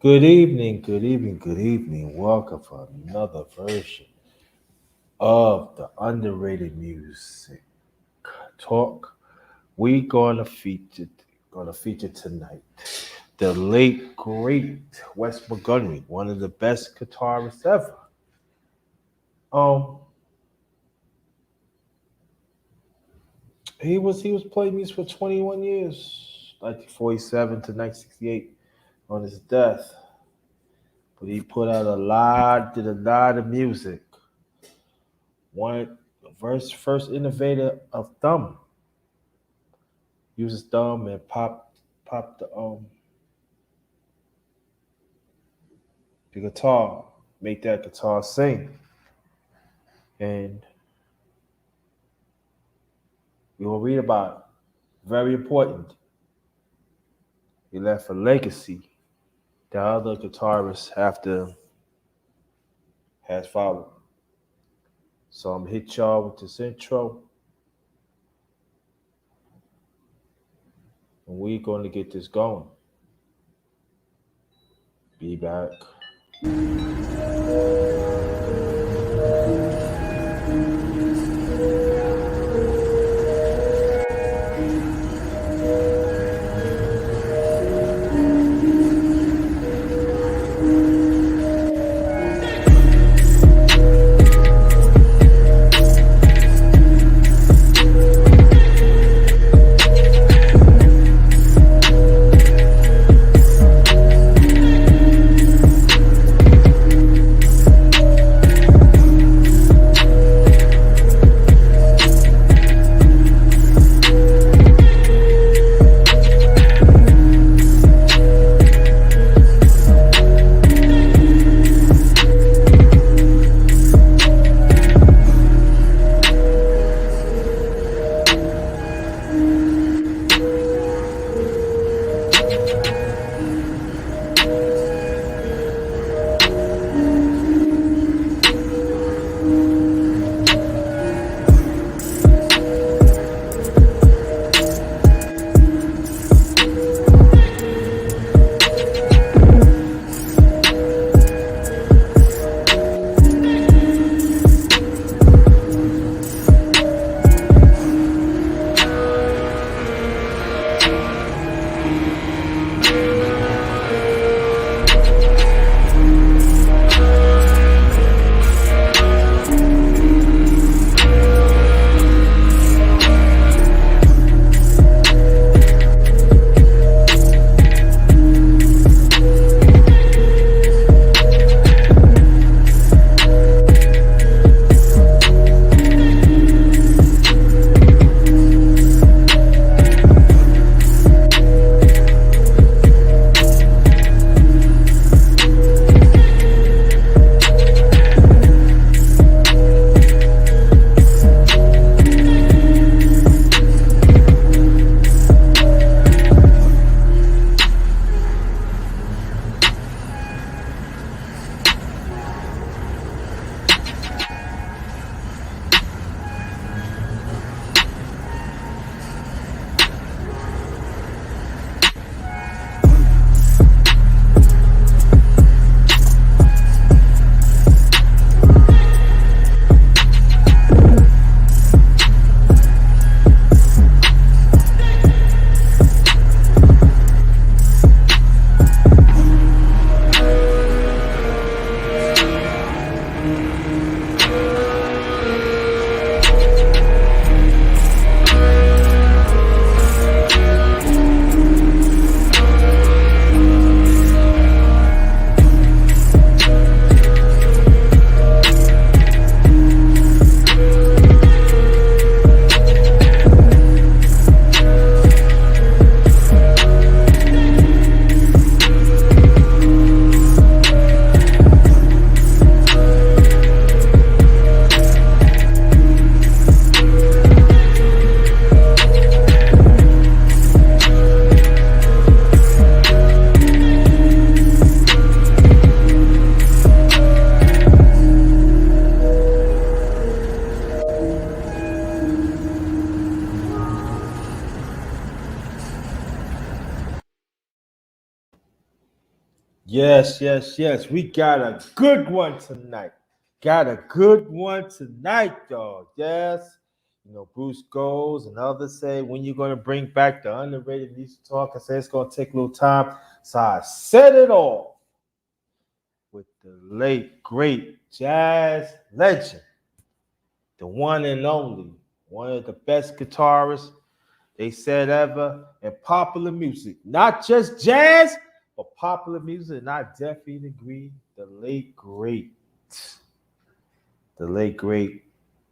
Good evening, good evening, good evening. Welcome for another version of the underrated music talk. We gonna feature tonight the late great Wes Montgomery, one of the best guitarists ever. Um, he was playing music for 21 years, 1947 to 1968, on his death. But he put out did a lot of music. One first innovator of thumb. Use his thumb and pop the guitar, make that guitar sing. And we will read about it. Very important. He left a legacy that other guitarists after has followed. So I'm gonna hit y'all with this intro, and we're going to get this going. Be back. Yes. We got a good one tonight. Got a good one tonight, y'all. Yes. You know, Bruce goes and others say, when you going to bring back the underrated music talk? I said it's going to take a little time. So I said it all with the late, great jazz legend, the one and only, one of the best guitarists they said ever in popular music. Not just jazz, but popular music. And I definitely agree. The late great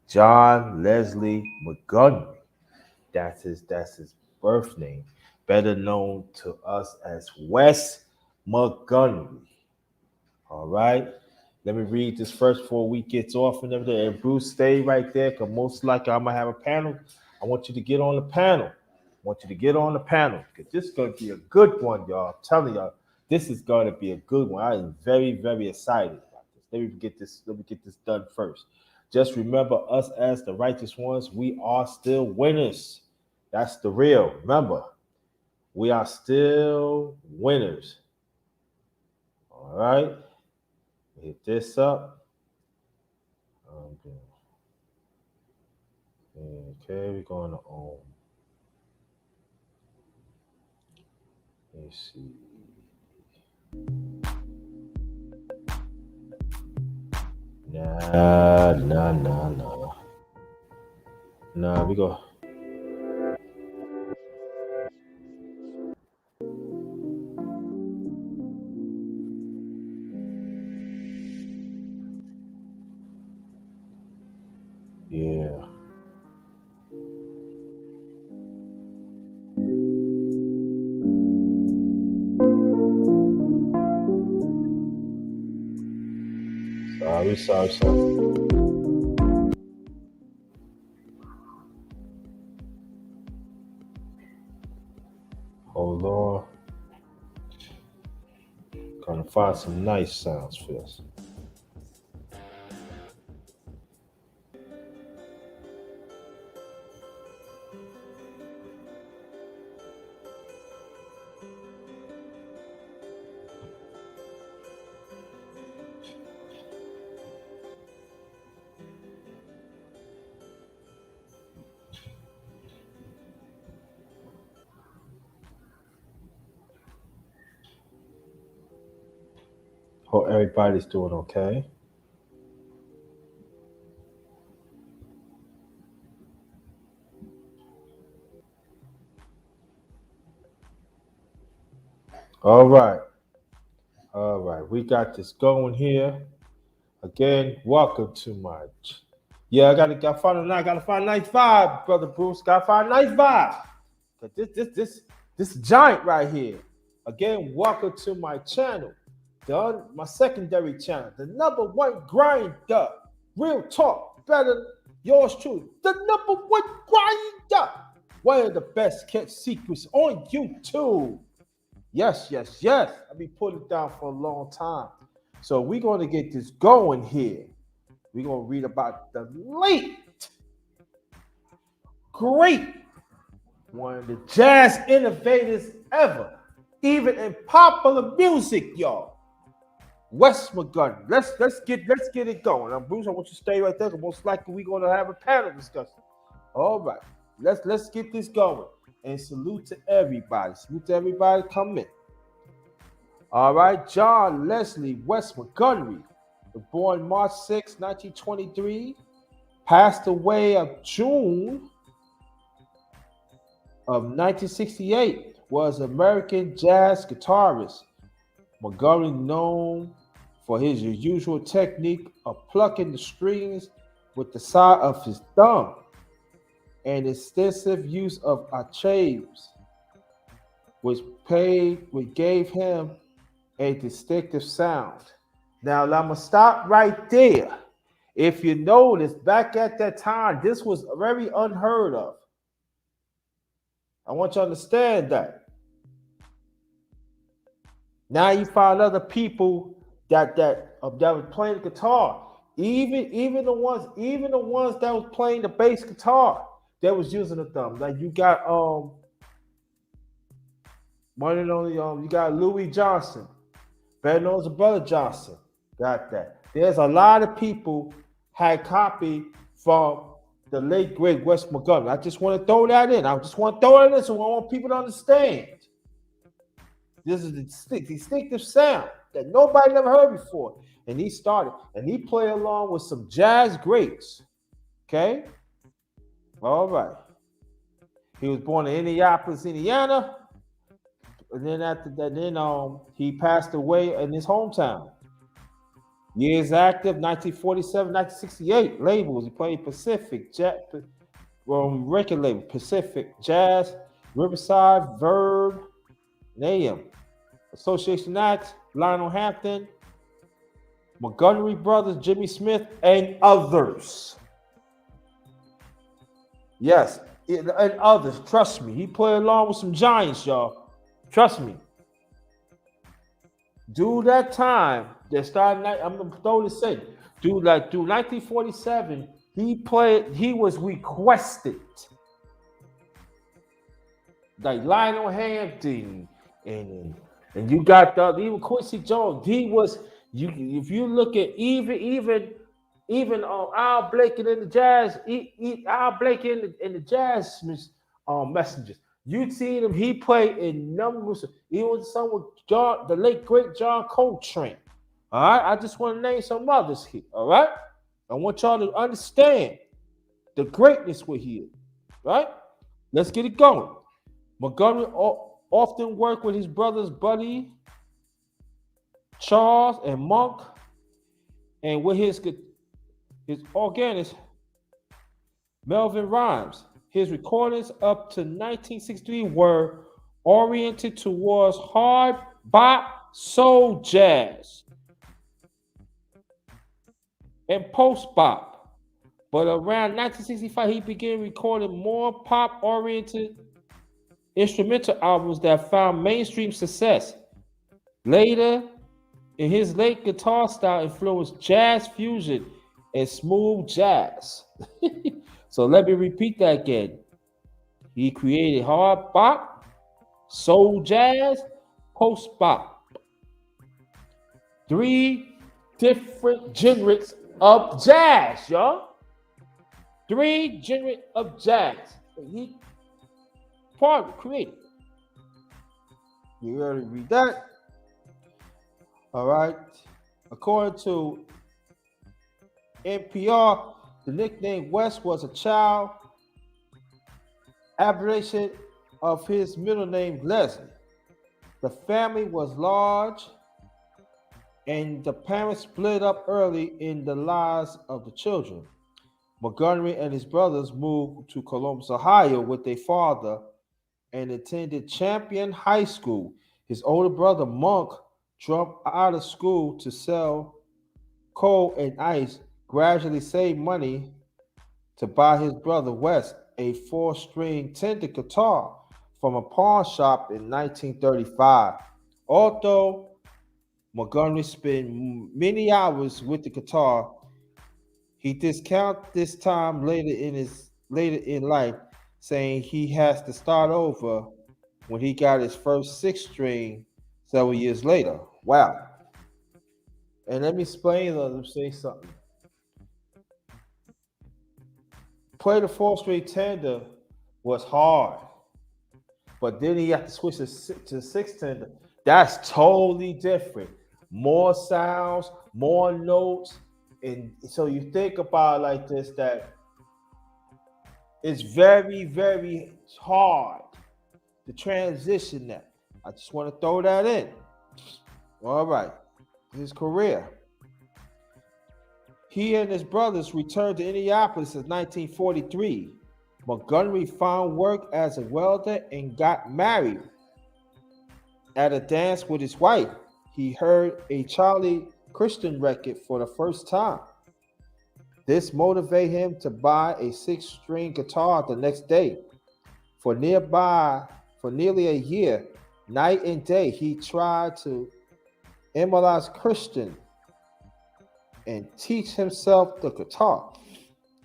John Leslie Montgomery. That's his birth name. Better known to us as Wes Montgomery. All right. Let me read this first before we get off and everything. And Bruce, stay right there because most likely I'm gonna have a panel. I want you to get on the panel. I want you to get on the panel because this is gonna be a good one, y'all. I'm telling y'all, this is gonna be a good one. I am very, very excited about this. Let me get this done first. Just remember us as the righteous ones, we are still winners. That's the real. Remember, we are still winners. All right. Hit this up. Okay, we're going to let's see. Nah. Nah, we go. Yeah. Sorry. Hold on. Gonna find some nice sounds for this. Hope everybody's doing okay. All right. All right. We got this going here. Again, welcome to my. Yeah, gotta find a nice vibe, brother Bruce. Gotta find a nice vibe. But this giant right here. Again, welcome to my channel, my secondary channel, the number one grinder. Real talk, better yours truly. The number one grinder. One of the best kept secrets on YouTube. Yes. I've been putting it down for a long time. So we're going to get this going here. We're going to read about the late, great, one of the jazz innovators ever, even in popular music, y'all. Wes Montgomery. Let's get it going. Now, Bruce, I want you to stay right there. Most likely we're going to have a panel discussion. All right. Let's get this going. And salute to everybody. Salute to everybody. Come in. All right, John Leslie Wes Montgomery, born March 6, 1923, passed away of June of 1968, was an American jazz guitarist. Montgomery known for his usual technique of plucking the strings with the side of his thumb and extensive use of octaves, which gave him a distinctive sound. Now, I'm going to stop right there. If you notice, back at that time, this was very unheard of. I want you to understand that. Now you find other people that was playing the guitar. Even the ones that was playing the bass guitar, that was using the thumb. Like you got one and only you got Louis Johnson. Better known as the Brother Johnson. Got that. There's a lot of people had copied from the late great Wes Montgomery. I just want to throw that in. I just want to throw it in so I want people to understand. This is the distinctive sound that nobody ever heard before. And he started, and he played along with some jazz greats. Okay? All right. He was born in Indianapolis, Indiana. And then after that, he passed away in his hometown. Years active, 1947, 1968. Labels. He played Pacific, record label, Pacific, Jazz, Riverside, Verb, and AM. Association Act, Lionel Hampton, Montgomery Brothers, Jimmy Smith, and others. Yes, and others. Trust me. He played along with some giants, y'all. Trust me. Dude, that time that started, I'm gonna throw this in. Dude, like through 1947, he was requested. Like Lionel Hampton and you got even Quincy Jones. He was if you look at even Al Blake in the Jazz, Al Blake in the Jazz Messengers. You seen him, he played in numbers. He was some with the late great John Coltrane. All right, I just want to name some others here. All right, I want y'all to understand the greatness we're here. Right, let's get it going. Montgomery often worked with his brothers Buddy, Charles, and Monk, and with his organist Melvin Rhymes. His recordings up to 1963 were oriented towards hard bop, soul jazz, and post bop. But around 1965, he began recording more pop-oriented instrumental albums that found mainstream success. Later, in his late guitar style influenced jazz fusion and smooth jazz. So let me repeat that again. He created hard bop, soul jazz, post bop. 3 different genres of jazz, y'all. 3 genres of jazz. He created. You already read that. All right. According to NPR, the nickname Wes was a child aberration of his middle name Leslie. The family was large and the parents split up early in the lives of the children. Montgomery and his brothers moved to Columbus, Ohio with their father and attended Champion High School. His older brother Monk dropped out of school to sell coal and ice, gradually saved money to buy his brother Wes a 4-string Tender guitar from a pawn shop in 1935. Although Montgomery spent many hours with the guitar, he discounted this time later in life, saying he has to start over when he got his first 6-string several years later. Wow. And let me say something. Play the 4-string Tender was hard, but then he had to switch to 6 Tender. That's totally different. More sounds, more notes, and so you think about it like this, that it's very, very hard to transition that. I just want to throw that in. All right, his career. He and his brothers returned to Indianapolis in 1943. Montgomery found work as a welder and got married. At a dance with his wife, he heard a Charlie Christian record for the first time. This motivated him to buy a 6-string guitar the next day. For nearly a year, night and day, he tried to emulate Christian and teach himself the guitar.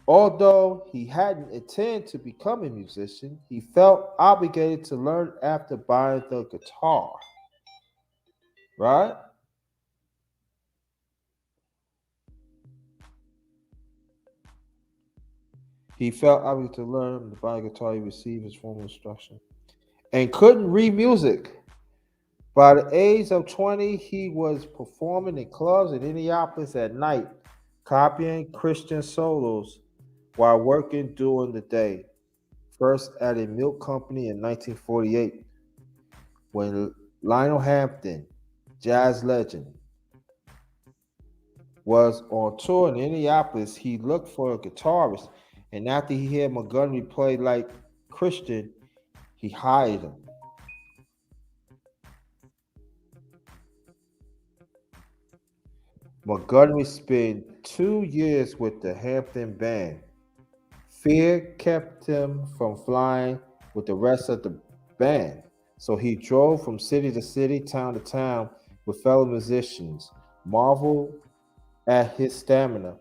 Although he hadn't intended to become a musician, he felt obligated to learn after buying the guitar. Right? He felt obligated to learn the body guitar. He received his formal instruction and couldn't read music. By the age of 20, he was performing in clubs in Indianapolis at night, copying Christian solos while working during the day. First at a milk company in 1948, when Lionel Hampton, jazz legend, was on tour in Indianapolis, he looked for a guitarist, and after he heard Montgomery play like Christian, he hired him. Montgomery spent 2 years with the Hampton Band. Fear kept him from flying with the rest of the band, so he drove from city to city, town to town with fellow musicians. Marveled at his stamina.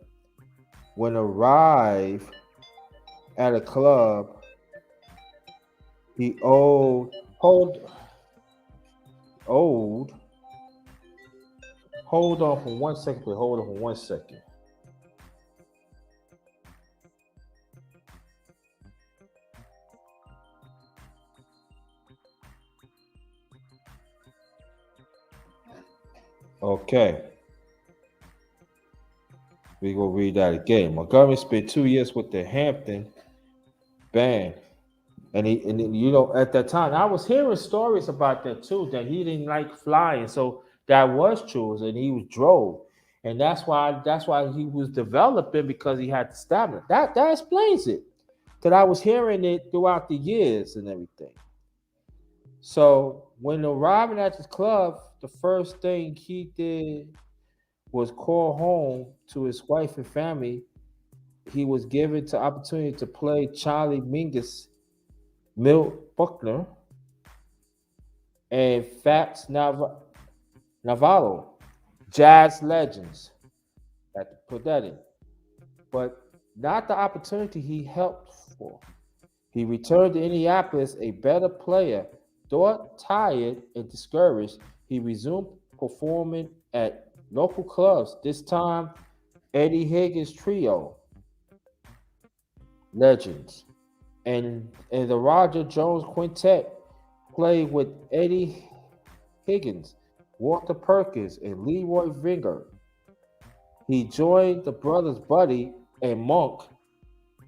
When arrived at a club, he owed hold on for 1 second, please. Hold on for 1 second. Okay, we go read that again. Montgomery spent 2 years with the Hampton Band. And you know, at that time, I was hearing stories about that too, that he didn't like flying. So that was true. And he was drove. And that's why he was developing, because he had the stamina. That explains it. Because I was hearing it throughout the years and everything. So when arriving at this club, the first thing he did was call home to his wife and family. He was given the opportunity to play Charlie Mingus, Milt Buckner, and Navarro, jazz legends. Had to put that in. But not the opportunity he helped for. He returned to Indianapolis a better player. Though tired and discouraged, he resumed performing at local clubs. This time, Eddie Higgins Trio, legends, and the Roger Jones Quintet played with Eddie Higgins, Walter Perkins, and Leroy Vinger. He joined the brothers Buddy and Monk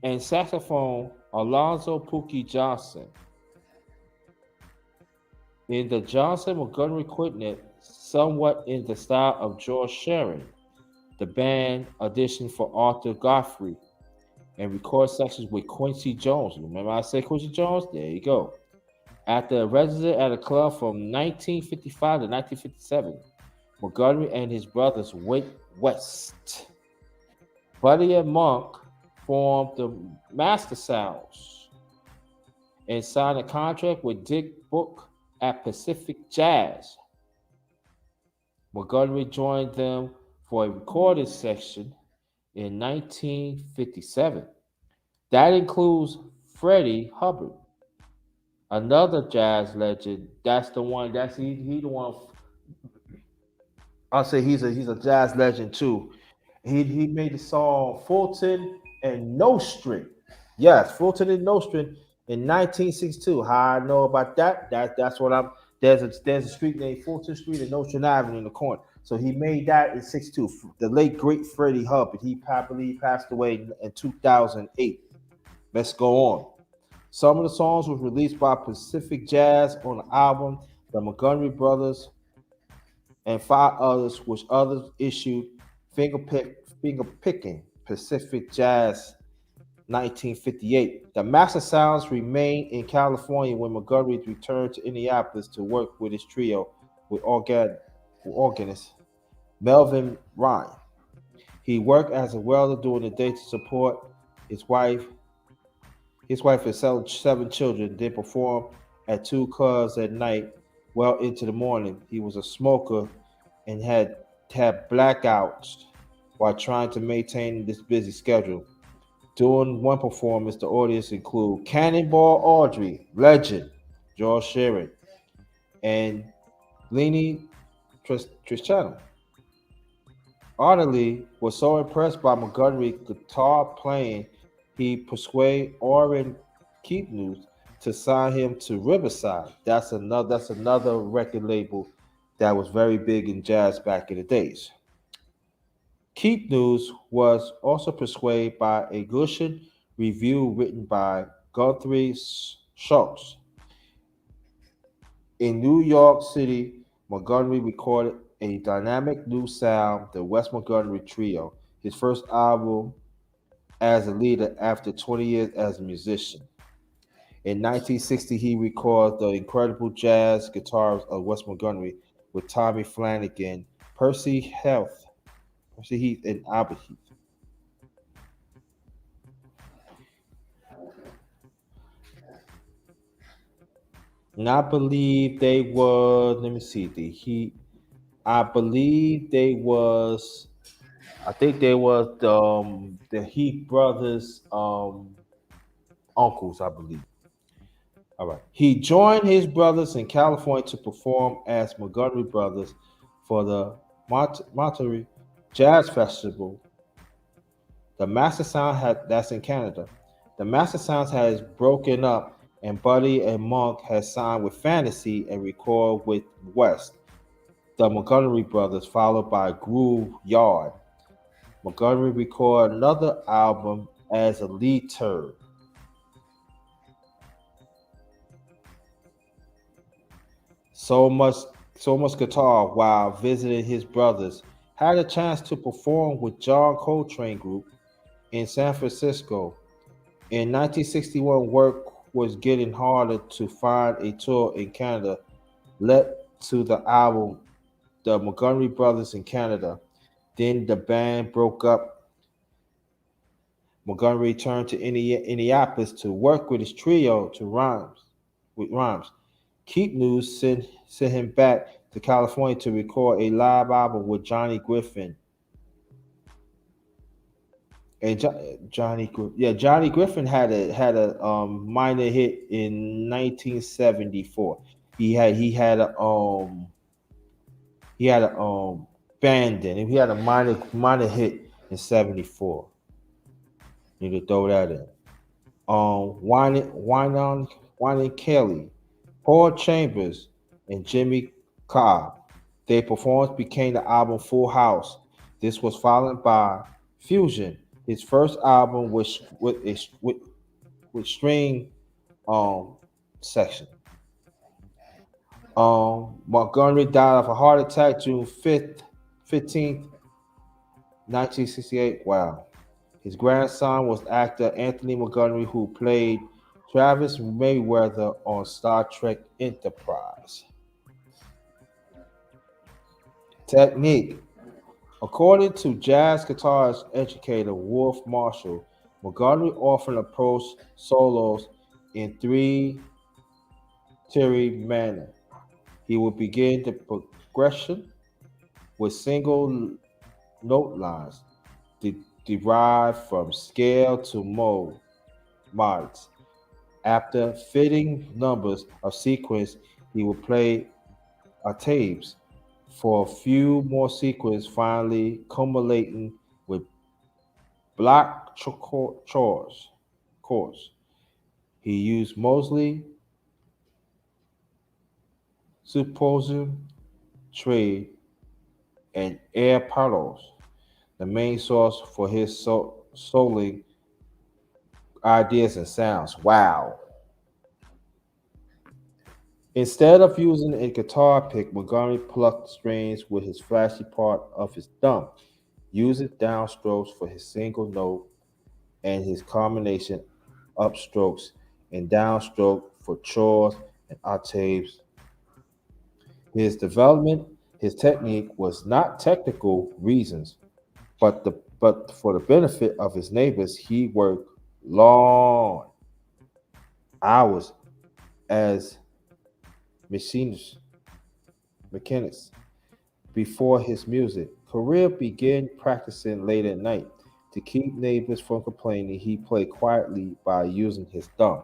and saxophone Alonzo Pookie Johnson. In the Johnson Montgomery Quintet, somewhat in the style of George Shearing, the band auditioned for Arthur Godfrey and record sessions with Quincy Jones. Remember I said Quincy Jones? There you go. After a resident at a club from 1955 to 1957, Montgomery and his brothers went west. Buddy and Monk formed the Master Sounds and signed a contract with Dick Book at Pacific Jazz. Montgomery joined them for a recording session in 1957. That includes Freddie Hubbard, another jazz legend. That's the one. That's he the one. I'll say he's a jazz legend too. He made the song Fulton and Nostrand. Yes, Fulton and Nostrand in 1962. How I know about that? That's what I'm. There's a street named Fulton Street and Nostrand Avenue in the corner. So he made that in '62. The late great Freddie Hubbard. He happily passed away in 2008. Let's go on. Some of the songs were released by Pacific Jazz on the album The Montgomery Brothers, and five others, which others issued finger picking Pacific Jazz 1958. The master sounds remained in California when Montgomery returned to Indianapolis to work with his trio with organist Melvin Ryan. He worked as a welder during the day to support his wife. His wife and seven children, then performed at two clubs at night well into the morning. He was a smoker and had blackouts while trying to maintain this busy schedule. During one performance, the audience included Cannonball Audrey, legend, George Shearing, and Lenny Tristano. Arnoldly was so impressed by Montgomery's guitar playing he persuaded Orrin Keepnews to sign him to Riverside. That's another record label that was very big in jazz back in the days. Keepnews was also persuaded by a Gushen review written by Guthrie Schultz. In New York City, Montgomery recorded a dynamic new sound, the Wes Montgomery Trio, his first album as a leader after 20 years as a musician. In 1960, he recorded the incredible jazz guitars of Wes Montgomery with Tommy Flanagan, Percy Heath, and Albert Heath. And I believe they were, let me see, I believe they was, I think they was the Heath brothers uncles, I believe. All right. He joined his brothers in California to perform as Montgomery Brothers for the Monterey Jazz Festival. The Master Sound had that's in Canada. The Master Sounds has broken up, and Buddy and Monk has signed with Fantasy and record with West. The Montgomery Brothers, followed by Groove Yard. Montgomery recorded another album as a lead third. So much so much guitar while visiting his brothers. Had a chance to perform with John Coltrane Group in San Francisco. In 1961, work was getting harder to find a tour in Canada, led to the album The Montgomery Brothers in Canada. Then the band broke up. Montgomery returned to Indianapolis to work with his trio to rhymes. Keep News sent him back to California to record a live album with Johnny Griffin. And Johnny Griffin had a minor hit in 1974. He had a band in. He had a minor hit in 74. Need to throw that in. Wine Kelly, Paul Chambers, and Jimmy Cobb. Their performance became the album Full House. This was followed by Fusion, his first album with string um section. Montgomery died of a heart attack June 15th, 1968. Wow. His grandson was actor Anthony Montgomery, who played Travis Mayweather on Star Trek Enterprise. Technique. According to jazz guitarist educator Wolf Marshall, Montgomery often approached solos in three-tiered manner. He would begin the progression with single note lines derived from scale to modes. After fitting numbers of sequence, he would play octaves for a few more sequences, finally culminating with block chords. He used mostly supposition, trade, and air pedals, the main source for his soling ideas and sounds. Wow. Instead of using a guitar pick, Montgomery plucked strings with his flashy part of his thumb, using downstrokes for his single note and his combination upstrokes and downstroke for chords and octaves. His technique was not technical reasons, but for the benefit of his neighbors. He worked long hours as machinist, mechanics before his music career began practicing late at night. To keep neighbors from complaining, he played quietly by using his thumb.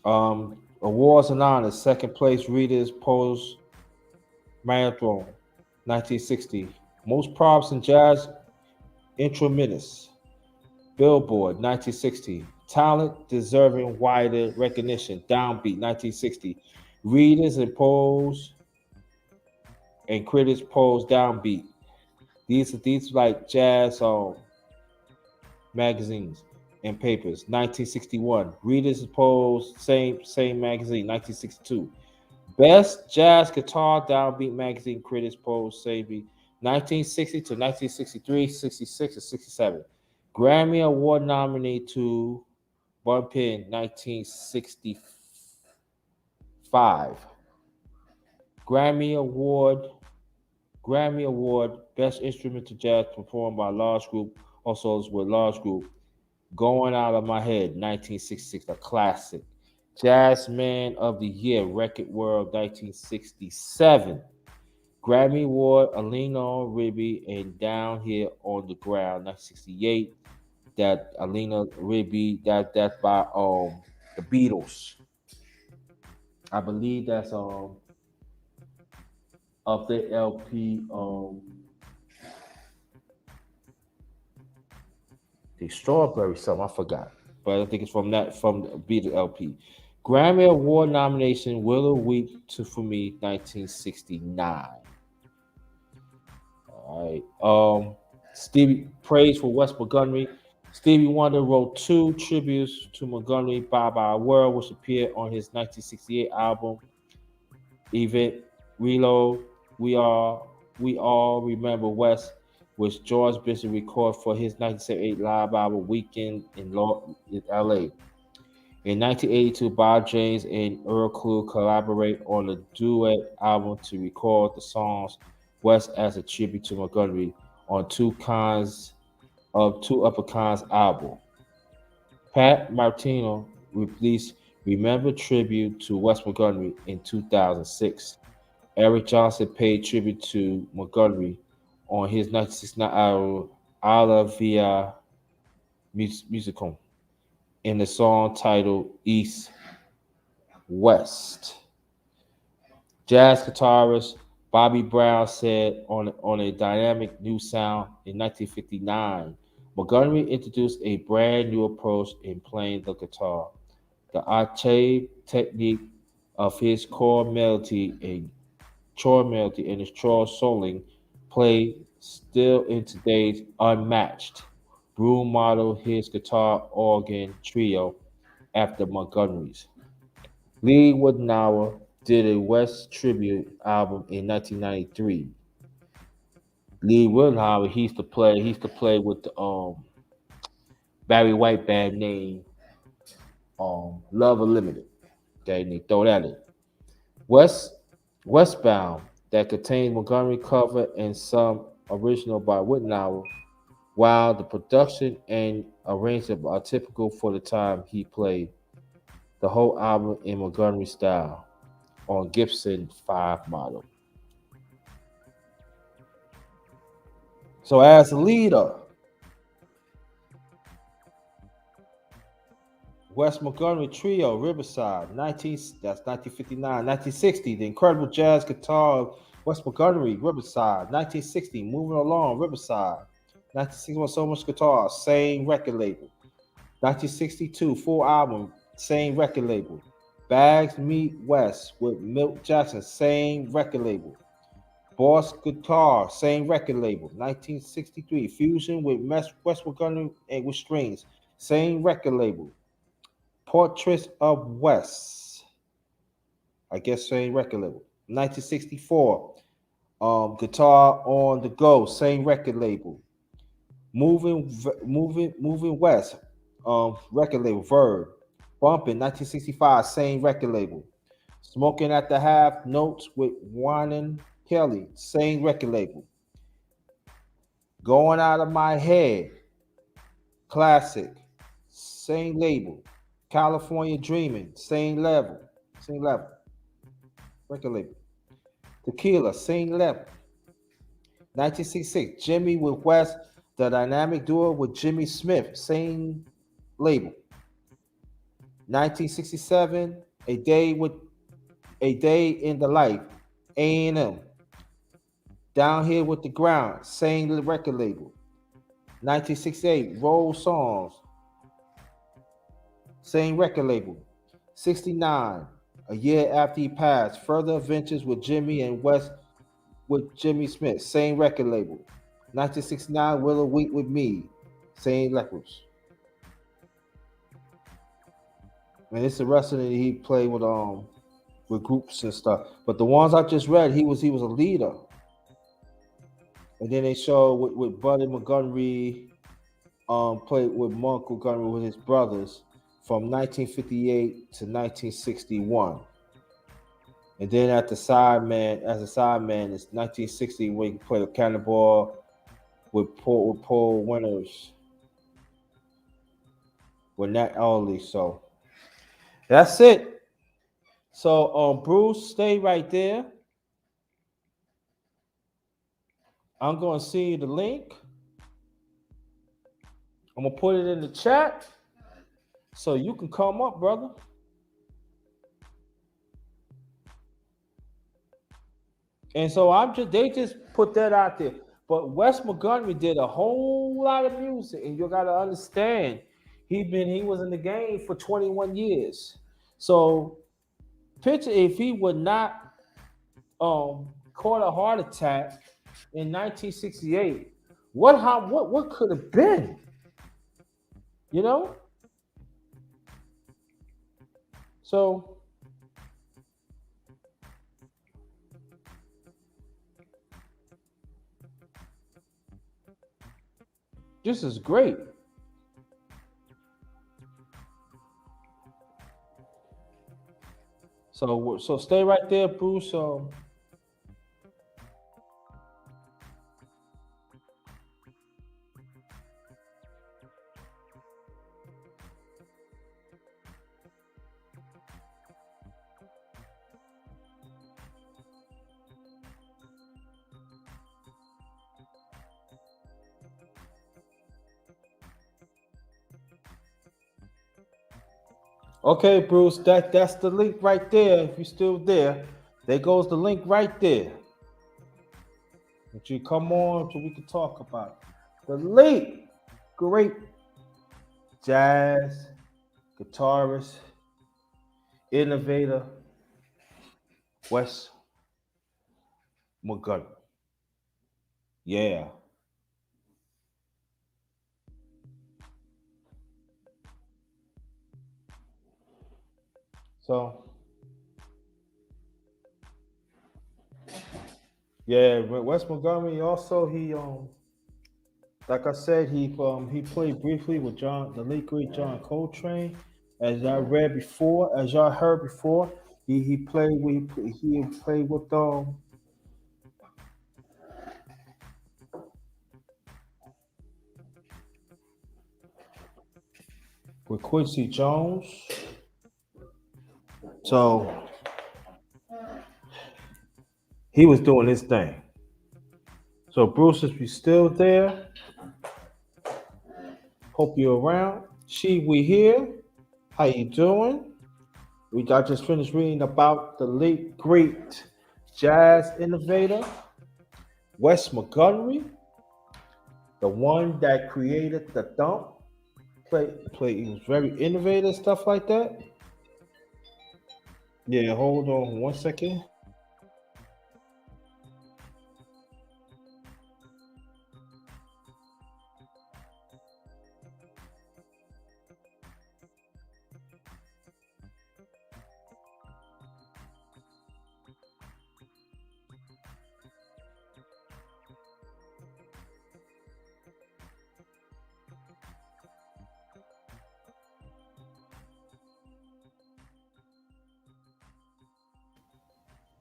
Awards and honors. Second place Readers Post Marathon, 1960. Most props in jazz instrumentalists. Billboard, 1960. Talent deserving wider recognition. Downbeat, 1960. Readers and critics polls downbeat. These like jazz magazines and papers. 1961. Readers polls same magazine. 1962. Best jazz guitar downbeat magazine critics polls same 1960 to 1963, 66, and 67. Grammy Award nominee to Bun Pin 1965. Grammy Award Grammy Award Best Instrumental Jazz performed by a large group, also with large group. Going Out of My Head 1966, a classic. Jazz Man of the Year Record World 1967. Grammy Award Alina Ribby and Down Here on the Ground 1968. That Alina Ribby that's by the Beatles. I believe that's of the LP the Strawberry something I forgot, but I think it's from the Beatles LP. Grammy Award nomination Willow Weep to for Me 1969. All right. Stevie praise for Wes Montgomery. Stevie Wonder wrote two tributes to Montgomery, Bye Bye World, which appeared on his 1968 album Event Reload. We all remember West, which George Bishop recorded for his 1978 live album Weekend in LA. In 1982, Bob James and Earl Klugh collaborate on a duet album to record the songs West as a tribute to Montgomery on Two Upper Cons album. Pat Martino released Remember Tribute to Wes Montgomery in 2006. Eric Johnson paid tribute to Montgomery on his 1969 album Alla Via Musicum in the song titled East West. Jazz guitarist Bobby Brown said on a dynamic new sound in 1959, Montgomery introduced a brand new approach in playing the guitar. The octave technique of his core melody and his chord soloing play still in today's unmatched. Broom modeled his guitar organ trio after Montgomery's. Lee Woodenauer did a West tribute album in 1993. Lee Woodenauer he used to play with the Barry White band named Love Unlimited. Okay, and they throw that in. West Westbound that contained Montgomery cover and some original by Woodenauer, while the production and arrangement are typical for the time he played the whole album in Montgomery style on Gibson 5 model. So as a leader, Wes Montgomery Trio, Riverside, 1959, 1960, The Incredible Jazz Guitar of Wes Montgomery, Riverside, 1960, Moving Along, Riverside, 1961, So Much Guitar, same record label, 1962, full album, same record label, Bags Meet West with Milt Jackson, same record label, Boss Guitar, same record label, 1963, Fusion with Wes Montgomery and with strings, same record label, Portraits of West. I guess same record label. 1964. Guitar on the Go, same record label. Moving West. Record label. Verb. Bumping 1965, same record label. Smoking at the Half Notes with Warren Kelly, same record label. Going Out of My Head. Classic. Same label. California Dreaming, same level. Record label. Tequila, same level. 1966, Jimmy with West, the dynamic duo with Jimmy Smith, same label. 1967, A Day in the Life, A&M. Down Here with the Ground, same record label. 1968, Roll Songs, same record label. 69, a year after he passed, Further Adventures with Jimmy and Wes with Jimmy Smith, same record label. 1969, Willow Week with Me, same records. And it's the rest of it he played with groups and stuff. But the ones I just read, he was a leader. And then they show with Buddy Montgomery, played with Monk Montgomery with his brothers from 1958 to 1961. And then as a sideman, it's 1960 when he played with Cannonball with Paul Winters with Nat Early. So that's it. So Bruce, stay right there. I'm gonna send you the link. I'm gonna put it in the chat so you can come up, brother. And so they just put that out there. But Wes Montgomery did a whole lot of music, and you gotta understand, he was in the game for 21 years. So picture if he would not caught a heart attack in 1968, what could have been? You know? So this is great. So stay right there, Bruce. Okay, Bruce, that's the link right there. If you're still there goes the link right there. Would you come on so we can talk about it? The late, great jazz guitarist, innovator, Wes Montgomery. Yeah. So yeah, Wes Montgomery also like I said, he played briefly with the late great John Coltrane. As y'all heard before, he played with Quincy Jones. So he was doing his thing. So Bruce, if you're still there, hope you're around. We here. How you doing? I just finished reading about the late great jazz innovator Wes Montgomery, the one that created the thump. He was very innovative, stuff like that. Yeah, hold on 1 second.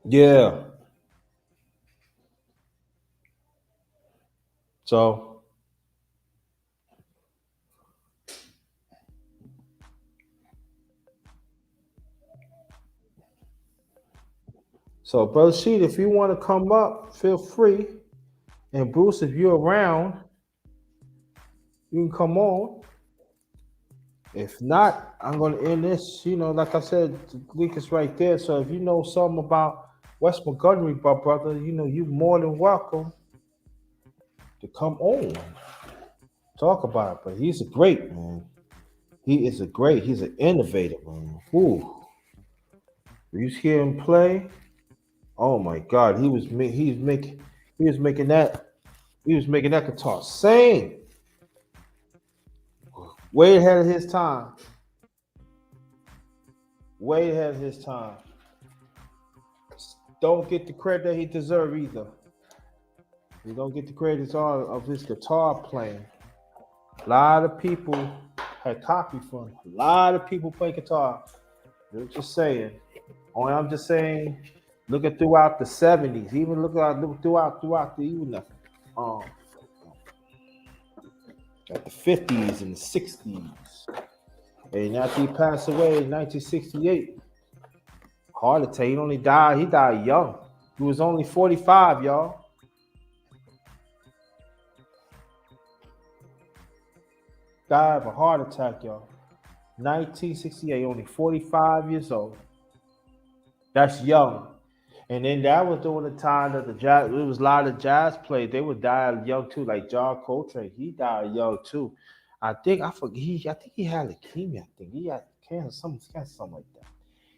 Yeah. So Brother Sheet, if you want to come up, feel free. And Bruce, if you're around, you can come on. If not, I'm going to end this. Like I said, the link is right there. So if you know something about Wes Montgomery, my brother, you know, you more than welcome to come on. Talk about it. But he's a great man. He is a great, he's an innovator, man. Ooh. You hear him play? Oh my God, he was making that he was making that guitar sing way ahead of his time. Way ahead of his time. Don't get the credit that he deserves either. You don't get the credit of his guitar playing. A lot of people had copied from him. A lot of people play guitar. I'm just saying. Only I'm just saying, looking throughout the '70s, even look throughout the even the um at the '50s and the '60s. And after he passed away in 1968, hard to tell. He died young. He was only 45, y'all. Died of a heart attack, y'all. 1968, only 45 years old. That's young. And then that was during the time that the jazz, it was a lot of jazz players. They would die young too, like John Coltrane. He died young too. I think he had leukemia. I think he had cancer, something like that.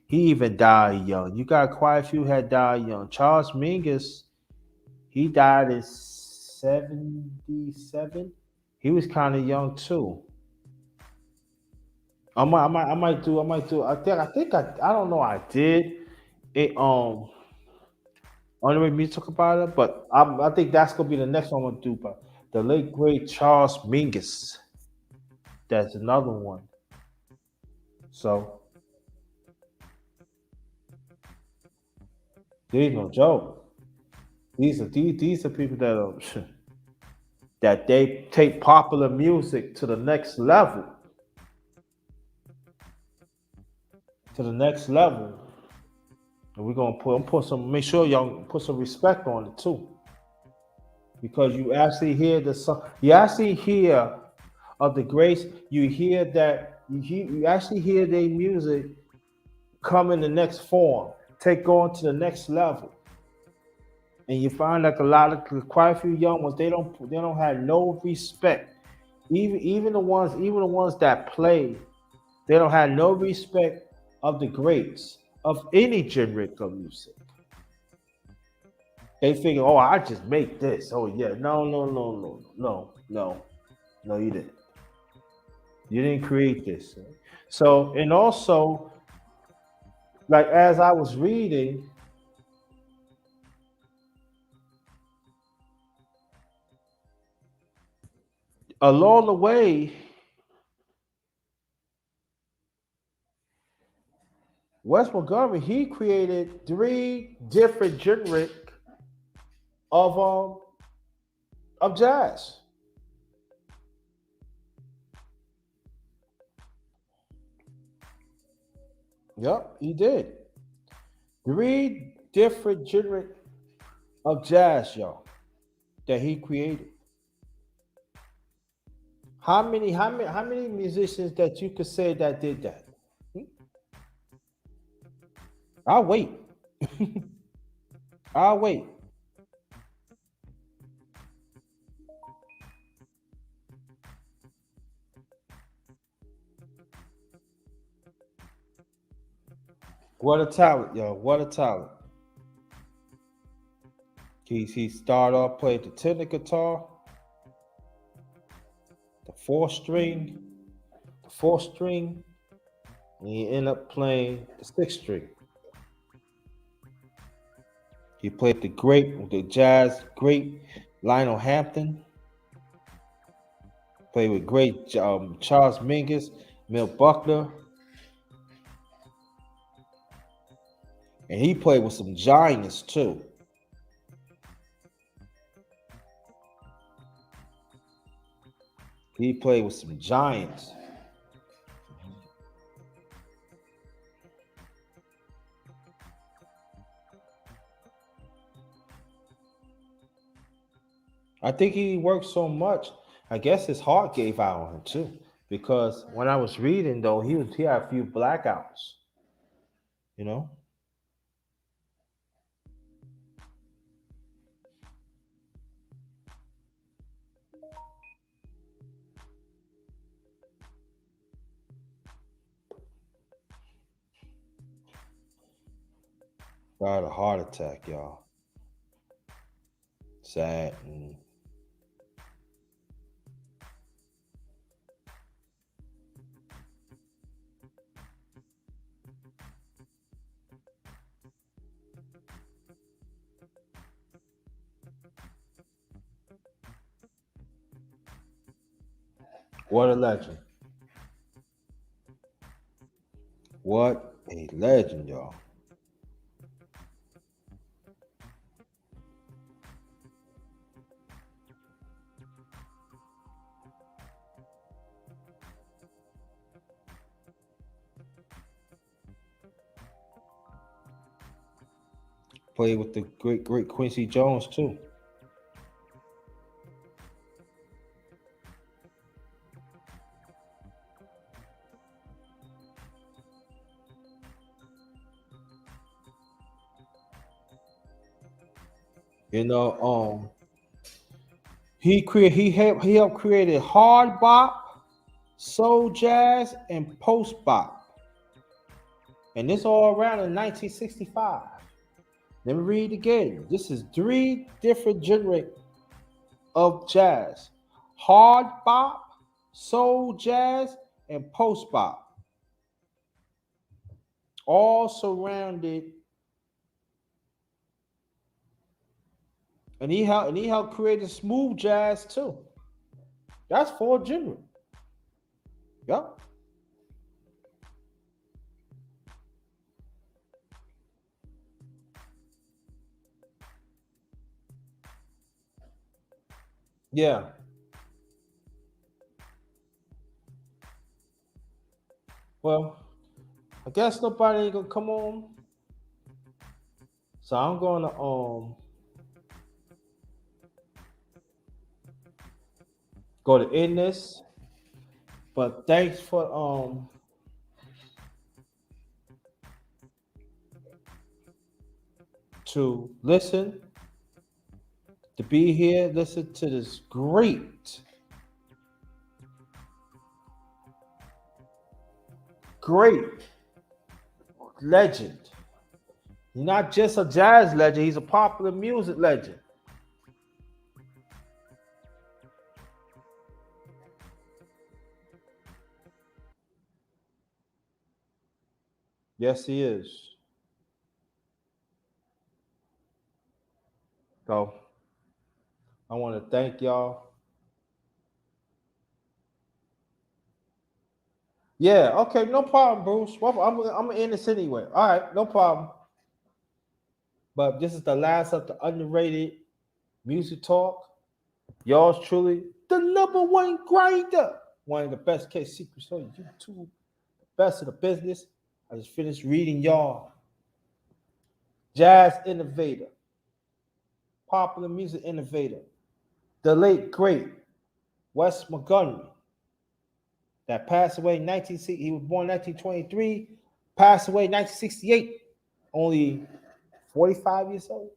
He even died young. You got quite a few had died young. Charles Mingus, he died in '77. He was kind of young too. I might do. I don't know. I did it. On the way me talk about it, but I think that's gonna be the next one I'm gonna do. But the late great Charles Mingus, that's another one. So these no joke. These are people that are that they take popular music to the next level, to the next level. And we're gonna put some, make sure y'all put some respect on it too, because you actually hear the song, you actually hear of the grace, you hear that you actually hear their music come in the next form, take on to the next level. And you find like a lot of quite a few young ones, they don't have no respect. Even the ones that play, they don't have no respect of the greats of any genre of music. They figure, oh, I just make this. Oh yeah, no, you didn't. You didn't create this. So, and also, like as I was reading, along the way, Wes Montgomery, he created three different genres of jazz. Yep, he did. Three different genres of jazz, y'all, that he created. How many musicians that you could say that did that? Hmm? I'll wait. I'll wait. What a talent, yo. What a talent. He started off playing the tenor guitar, the four string, and he ended up playing the six string. He played the jazz great Lionel Hampton, played with great Charles Mingus, Mel Buckner, and he played with some giants too. He played with some giants. I think he worked so much. I guess his heart gave out on him too. Because when I was reading though, he had a few blackouts, you know. Died a heart attack, y'all. Sad. What a legend. What a legend, y'all. Played with the great Quincy Jones too. You know, he helped created hard bop, soul jazz, and post bop, and this all around in 1965. Let me read again. This is three different genres of jazz: hard bop, soul jazz, and post bop, all surrounded. And he helped create smooth jazz too. That's four genres. Yep. Yeah. Well, I guess nobody ain't gonna come on, so I'm gonna go to end this. But thanks for to listen, to be here, listen to this great legend. He's not just a jazz legend, he's a popular music legend. Yes, he is. So I want to thank y'all. Yeah, okay, no problem, Bruce. Well, I'm gonna end this anyway. All right, no problem. But this is the last of the underrated music talk. Yours truly, the number one grinder. One of the best case secrets on YouTube. Best of the business. I just finished reading y'all. Jazz innovator, popular music innovator, the late great Wes Montgomery, that passed away in 1960. He was born 1923, passed away in 1968, only 45 years old.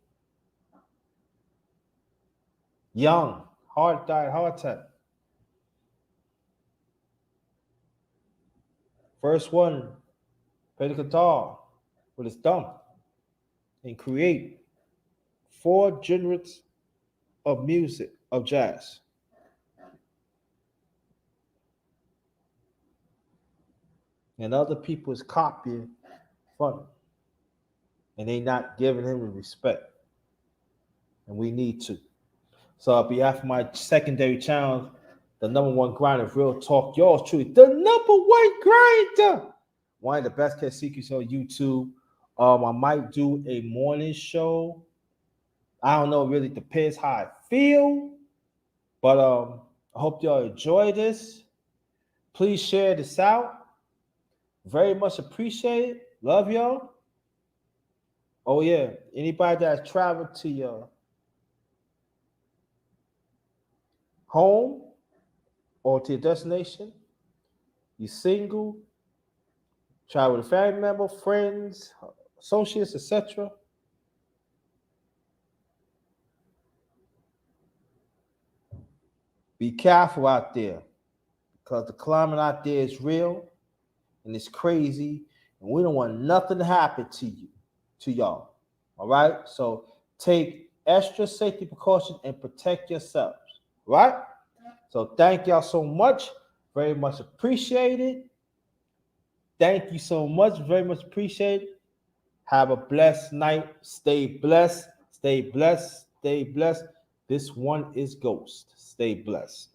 Young, died heart attack. First one, play the guitar with his thumb and create four genres of music of jazz. And other people is copying from him. And they not giving him the respect. And we need to. So on behalf of my secondary channel, the number one grinder of real talk, yours truly, the number one grinder. One of the best kept secrets on YouTube. I might do a morning show. I don't know, it really depends how I feel. But I hope y'all enjoy this. Please share this out. Very much appreciated. Love y'all. Oh yeah. Anybody that's traveled to your home or to your destination, you single, travel with a family member, friends, associates, etc. Be careful out there because the climate out there is real and it's crazy, and we don't want nothing to happen to you, to y'all. All right. So take extra safety precautions and protect yourselves. Right. So thank y'all so much. Very much appreciated. Thank you so much. Very much appreciated. Have a blessed night. Stay blessed. Stay blessed. Stay blessed. This one is Ghost. Stay blessed.